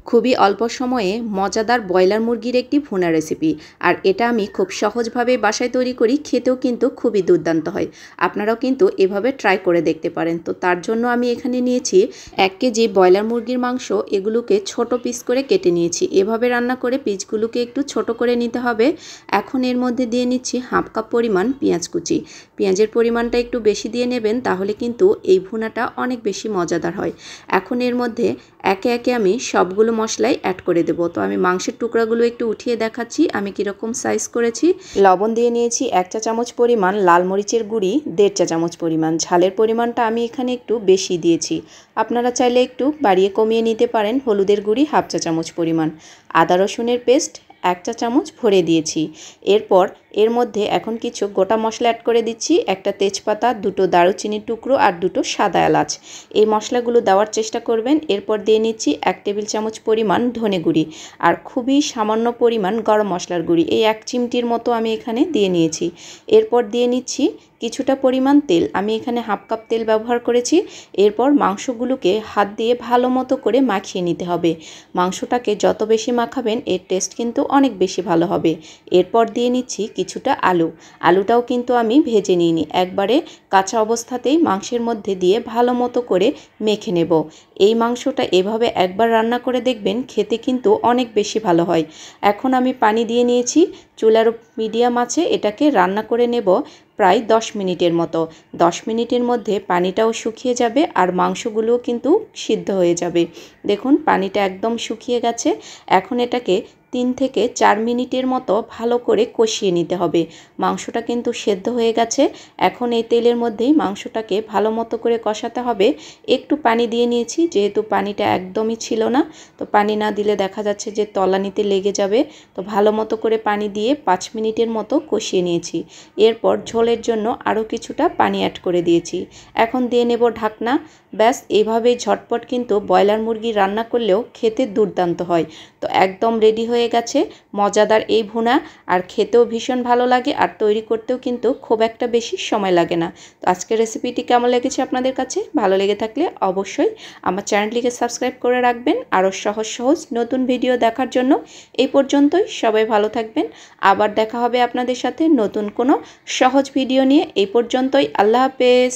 খুবই অল্প সময়ে মজাদার ব্রয়লার মুরগির একটি ভুনা রেসিপি। আর এটা আমি খুব সহজভাবে বাসায় তৈরি করি, খেতেও কিন্তু খুবই দুর্দান্ত হয়। আপনারাও কিন্তু এভাবে ট্রাই করে দেখতে পারেন। তো তার জন্য আমি এখানে নিয়েছি 1 কেজি ব্রয়লার মুরগির মাংস। এগুলোকে ছোট পিস করে কেটে নিয়েছি। এভাবে রান্না করে পিসগুলোকে একটু ছোট করে নিতে হবে। এখন এর মধ্যে দিয়ে নিচ্ছি হাফ কাপ পরিমাণ পেঁয়াজ কুচি। পেঁয়াজের পরিমাণটা একটু বেশি দিয়ে নেবেন, তাহলে কিন্তু এই ভুনাটা অনেক বেশি মজাদার হয়। এখন এর মধ্যে একে একে আমি সবগুলো মশলাই অ্যাড করে দেব। তো আমি মাংসের টুকরাগুলো একটু উঠিয়ে দেখাচ্ছি আমি কীরকম সাইজ করেছি। লবণ দিয়ে নিয়েছি 1 চা চামচ পরিমাণ, লাল মরিচের গুঁড়ি 1.5 চা চামচ পরিমাণ। ঝালের পরিমাণটা আমি এখানে একটু বেশি দিয়েছি, আপনারা চাইলে একটু বাড়িয়ে কমিয়ে নিতে পারেন। হলুদের গুঁড়ি হাফ চা চামচ পরিমাণ, আদা রসুনের পেস্ট 1 চা চামচ ভরে দিয়েছি। এরপর এর মধ্যে এখন কিছু গোটা মশলা অ্যাড করে দিচ্ছি। একটা তেজপাতা, 2টো দারুচিনির টুকরো আর 2টো সাদা এলাচ। এই মশলাগুলো দেওয়ার চেষ্টা করবেন। এরপর দিয়ে নিচ্ছি 1 টেবিল চামচ পরিমাণ ধনে গুঁড়ি আর খুবই সামান্য পরিমাণ গরম মশলার গুঁড়ি, এই 1 চিমটির মতো আমি এখানে দিয়ে নিয়েছি। এরপর দিয়ে নিচ্ছি কিছুটা পরিমাণ তেল, আমি এখানে হাফ কাপ তেল ব্যবহার করেছি। এরপর মাংসগুলোকে হাত দিয়ে ভালো মতো করে মাখিয়ে নিতে হবে। মাংসটাকে যত বেশি মাখাবেন এর টেস্ট কিন্তু অনেক বেশি ভালো হবে। এরপর দিয়ে নিচ্ছি কিছুটা আলুটাও কিন্তু আমি ভেজে নিইনি, একবারে কাঁচা অবস্থাতেই মাংসের মধ্যে দিয়ে ভালো মতো করে মেখে নেব। এই মাংসটা এভাবে একবার রান্না করে দেখবেন, খেতে কিন্তু অনেক বেশি ভালো হয়। এখন আমি পানি দিয়ে নিয়েছি। চুলার মিডিয়াম আঁচে এটাকে রান্না করে নেব প্রায় 10 মিনিটের মতো। 10 মিনিটের মধ্যে পানিটাও শুকিয়ে যাবে আর মাংসগুলোও কিন্তু সিদ্ধ হয়ে যাবে। দেখুন পানিটা একদম শুকিয়ে গেছে। এখন এটাকে 3 থেকে 4 মিনিটের মতো ভালো করে কষিয়ে নিতে হবে। মাংসটা কিন্তু সেদ্ধ হয়ে গেছে। এখন এই তেলের মধ্যেই মাংসটাকে ভালো মতো করে কষাতে হবে। একটু পানি দিয়ে নিয়েছি, যেহেতু পানিটা একদমই ছিল না। তো পানি না দিলে দেখা যাচ্ছে যে তলানিতে লেগে যাবে। তো ভালো মতো করে পানি দিয়ে 5 মিনিটের মতো কষিয়ে নিয়েছি। এরপর ঝোলের জন্য আরও কিছুটা পানি অ্যাড করে দিয়েছি। এখন দিয়ে নেব ঢাকনা। ব্যাস, এইভাবেই ঝটপট কিন্তু ব্রয়লার মুরগি রান্না করলেও খেতে দুর্দান্ত হয়। তো একদম রেডি হয়ে গেছে মজাদার এই ভুনা। আর খেতেও ভীষণ ভালো লাগে আর তৈরি করতেও কিন্তু খুব একটা বেশি সময় লাগে না। তো আজকের রেসিপিটি কেমন লেগেছে আপনাদের কাছে? ভালো লেগে থাকলে অবশ্যই আমার চ্যানেলটিকে সাবস্ক্রাইব করে রাখবেন আরও সহজ সহজ নতুন ভিডিও দেখার জন্য। এই পর্যন্তই, সবাই ভালো থাকবেন। আবার দেখা হবে আপনাদের সাথে নতুন কোনো সহজ ভিডিও নিয়ে। এই পর্যন্তই, আল্লাহ হাফেজ।